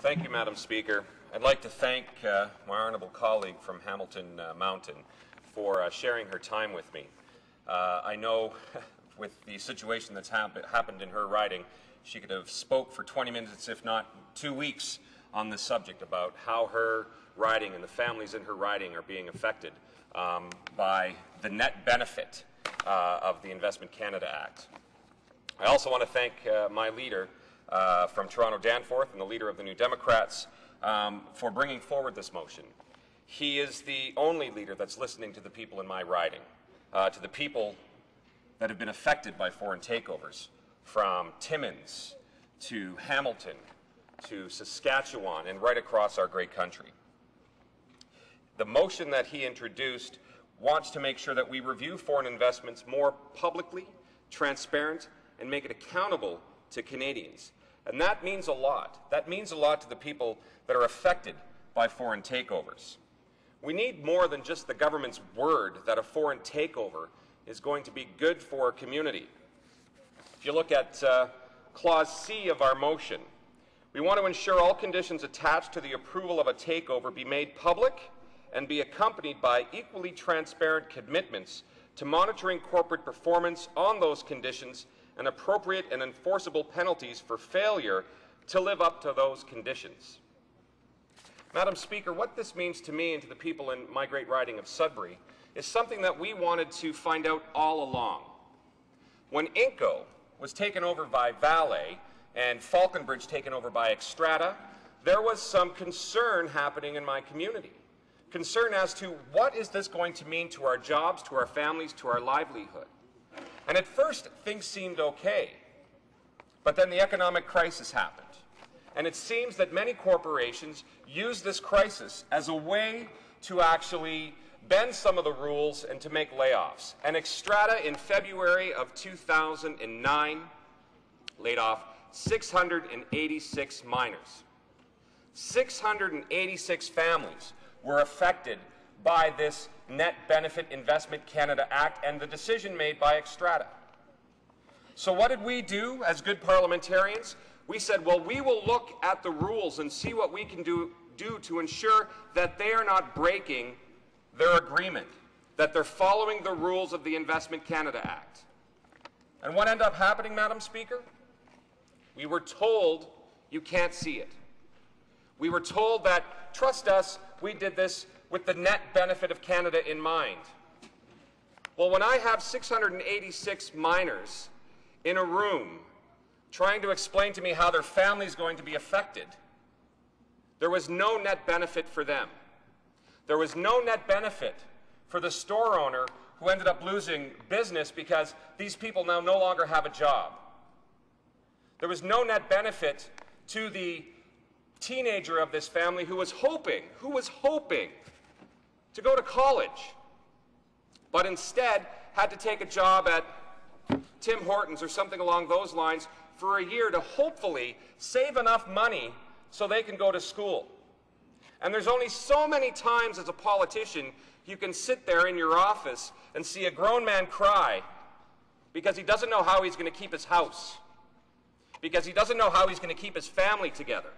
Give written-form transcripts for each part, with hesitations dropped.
Thank you, Madam Speaker. I'd like to thank my honourable colleague from Hamilton Mountain for sharing her time with me. I know with the situation that's happened in her riding, she could have spoke for 20 minutes, if not 2 weeks, on this subject about how her riding and the families in her riding are being affected by the net benefit of the Investment Canada Act. I also want to thank my leader from Toronto Danforth and the leader of the New Democrats for bringing forward this motion. He is the only leader that's listening to the people in my riding, to the people that have been affected by foreign takeovers, from Timmins to Hamilton to Saskatchewan and right across our great country. The motion that he introduced wants to make sure that we review foreign investments more publicly, transparent, and make it accountable to Canadians. And that means a lot. That means a lot to the people that are affected by foreign takeovers. We need more than just the government's word that a foreign takeover is going to be good for a community. If you look at Clause C of our motion, we want to ensure all conditions attached to the approval of a takeover be made public and be accompanied by equally transparent commitments to monitoring corporate performance on those conditions and appropriate and enforceable penalties for failure to live up to those conditions. Madam Speaker, what this means to me and to the people in my great riding of Sudbury is something that we wanted to find out all along. When Inco was taken over by Vale and Falconbridge taken over by Xstrata, there was some concern happening in my community. Concern as to what is this going to mean to our jobs, to our families, to our livelihood. And at first, things seemed okay. But then the economic crisis happened. And it seems that many corporations use this crisis as a way to actually bend some of the rules and to make layoffs. And Xstrata, in February of 2009, laid off 686 miners. 686 families were affected by this Net Benefit Investment Canada Act and the decision made by Xstrata. So what did we do as good parliamentarians? We said, well, we will look at the rules and see what we can do to ensure that they are not breaking their agreement, that they're following the rules of the Investment Canada Act. And what ended up happening, Madam Speaker? We were told you can't see it. We were told that, trust us, we did this with the net benefit of Canada in mind. Well, when I have 686 miners in a room trying to explain to me how their family is going to be affected, there was no net benefit for them. There was no net benefit for the store owner who ended up losing business because these people now no longer have a job. There was no net benefit to the teenager of this family who was hoping to go to college, but instead had to take a job at Tim Hortons or something along those lines for a year to hopefully save enough money so they can go to school. And there's only so many times as a politician you can sit there in your office and see a grown man cry because he doesn't know how he's going to keep his house, because he doesn't know how he's going to keep his family together.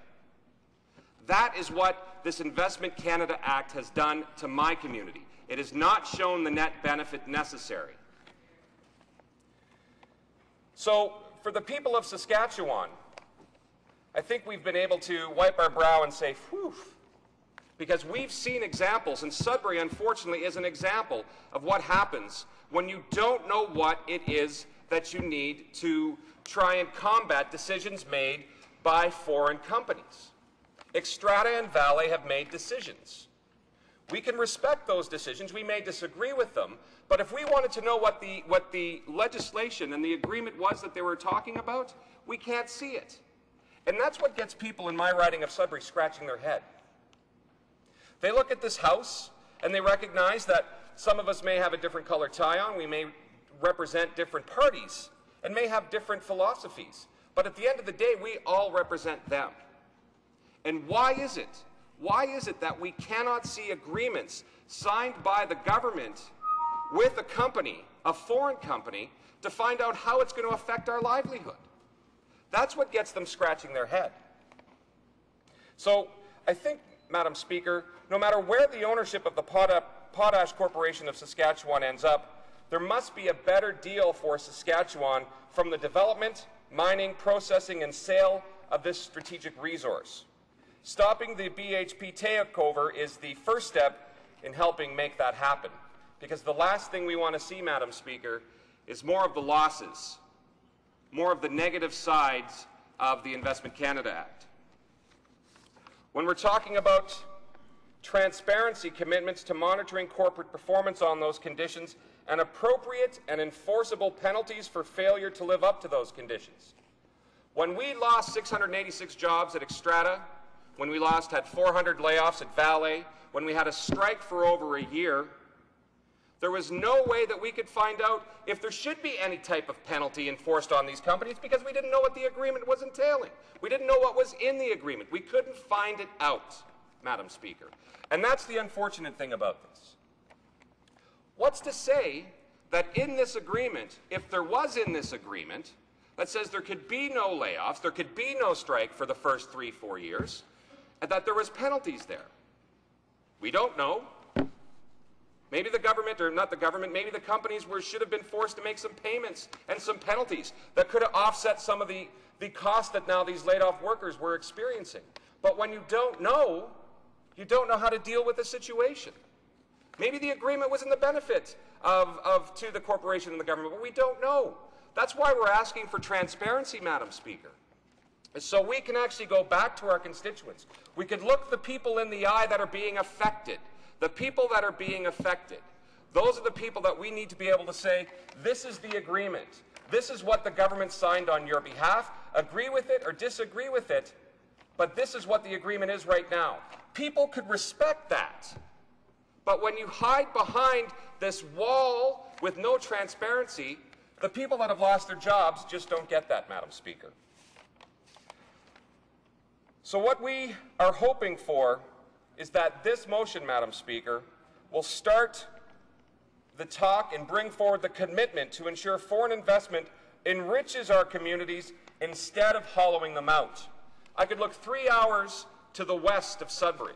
That is what this Investment Canada Act has done to my community. It has not shown the net benefit necessary. So, for the people of Saskatchewan, I think we've been able to wipe our brow and say, whew, because we've seen examples, and Sudbury, unfortunately, is an example of what happens when you don't know what it is that you need to try and combat decisions made by foreign companies. Xstrata and Vale have made decisions. We can respect those decisions. We may disagree with them, but if we wanted to know what the legislation and the agreement was that they were talking about, we can't see it. And that's what gets people in my riding of Sudbury scratching their head. They look at this house and they recognize that some of us may have a different color tie on, we may represent different parties, and may have different philosophies. But at the end of the day, we all represent them. And why is it? Why is it that we cannot see agreements signed by the government with a company, a foreign company, to find out how it's going to affect our livelihood? That's what gets them scratching their head. So I think, Madam Speaker, no matter where the ownership of the Potash Corporation of Saskatchewan ends up, there must be a better deal for Saskatchewan from the development, mining, processing, and sale of this strategic resource. Stopping the BHP takeover is the first step in helping make that happen, because the last thing we want to see, Madam Speaker, is more of the losses, more of the negative sides of the Investment Canada Act. When we're talking about transparency, commitments to monitoring corporate performance on those conditions, and appropriate and enforceable penalties for failure to live up to those conditions. When we lost 686 jobs at Xstrata, when we had 400 layoffs at Vale, when we had a strike for over a year, there was no way that we could find out if there should be any type of penalty enforced on these companies because we didn't know what the agreement was entailing. We didn't know what was in the agreement. We couldn't find it out, Madam Speaker. And that's the unfortunate thing about this. What's to say that in this agreement, if there was in this agreement, that says there could be no layoffs, there could be no strike for the first 3-4 years, and that there was penalties there? We don't know. Maybe the government, or not the government, maybe the companies should have been forced to make some payments and some penalties that could have offset some of the cost that now these laid-off workers were experiencing. But when you don't know how to deal with the situation. Maybe the agreement was in the benefit to the corporation and the government, but we don't know. That's why we're asking for transparency, Madam Speaker, so we can actually go back to our constituents. We could look the people in the eye that are being affected. The people that are being affected, those are the people that we need to be able to say, this is the agreement. This is what the government signed on your behalf. Agree with it or disagree with it, but this is what the agreement is right now. People could respect that. But when you hide behind this wall with no transparency, the people that have lost their jobs just don't get that, Madam Speaker. So what we are hoping for is that this motion, Madam Speaker, will start the talk and bring forward the commitment to ensure foreign investment enriches our communities instead of hollowing them out. I could look 3 hours to the west of Sudbury,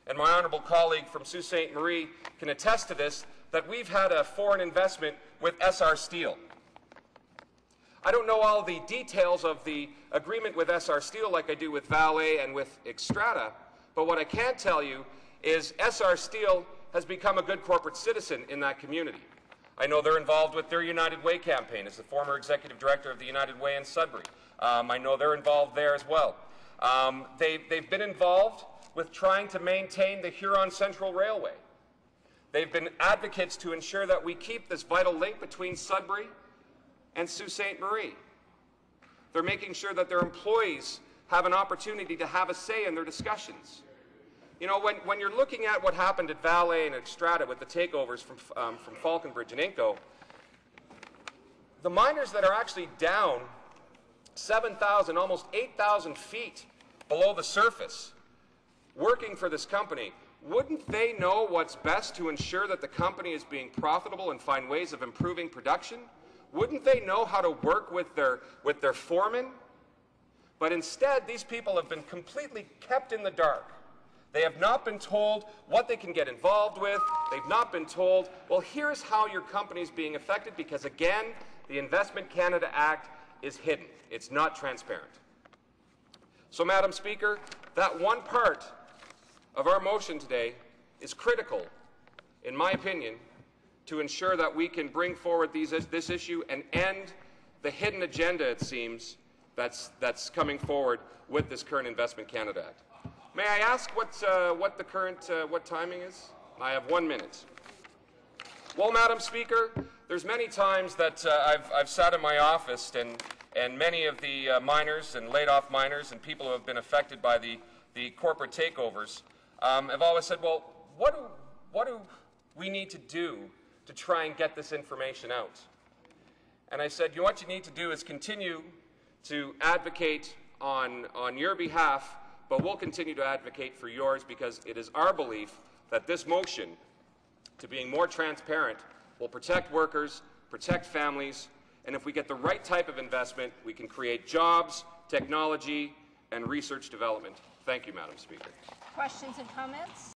and my honourable colleague from Sault Ste. Marie can attest to this, that we've had a foreign investment with SR Steel. I don't know all the details of the agreement with SR Steel like I do with Vale and with Xstrata, but what I can tell you is SR Steel has become a good corporate citizen in that community. I know they're involved with their United Way campaign as the former executive director of the United Way in Sudbury. I know they're involved there as well. They've been involved with trying to maintain the Huron Central Railway. They've been advocates to ensure that we keep this vital link between Sudbury and Sault Ste. Marie. They're making sure that their employees have an opportunity to have a say in their discussions. You know, when you're looking at what happened at Vale and Xstrata with the takeovers from Falconbridge and Inco, the miners that are actually down 7,000, almost 8,000 feet below the surface, working for this company, wouldn't they know what's best to ensure that the company is being profitable and find ways of improving production? Wouldn't they know how to work with their foremen? But instead, these people have been completely kept in the dark. They have not been told what they can get involved with. They've not been told, well, here's how your company is being affected, because again, the Investment Canada Act is hidden. It's not transparent. So, Madam Speaker, that one part of our motion today is critical, in my opinion, to ensure that we can bring forward this issue and end the hidden agenda, it seems, that's coming forward with this current Investment Canada Act. May I ask what the current what timing is? I have 1 minute. Well, Madam Speaker, there's many times that I've sat in my office and many of the miners and laid-off miners and people who have been affected by the corporate takeovers have always said, well, what do we need to do to try and get this information out? And I said, what you need to do is continue to advocate on your behalf, but we'll continue to advocate for yours, because it is our belief that this motion to being more transparent will protect workers, protect families, and if we get the right type of investment, we can create jobs, technology, and research development. Thank you, Madam Speaker. Questions and comments?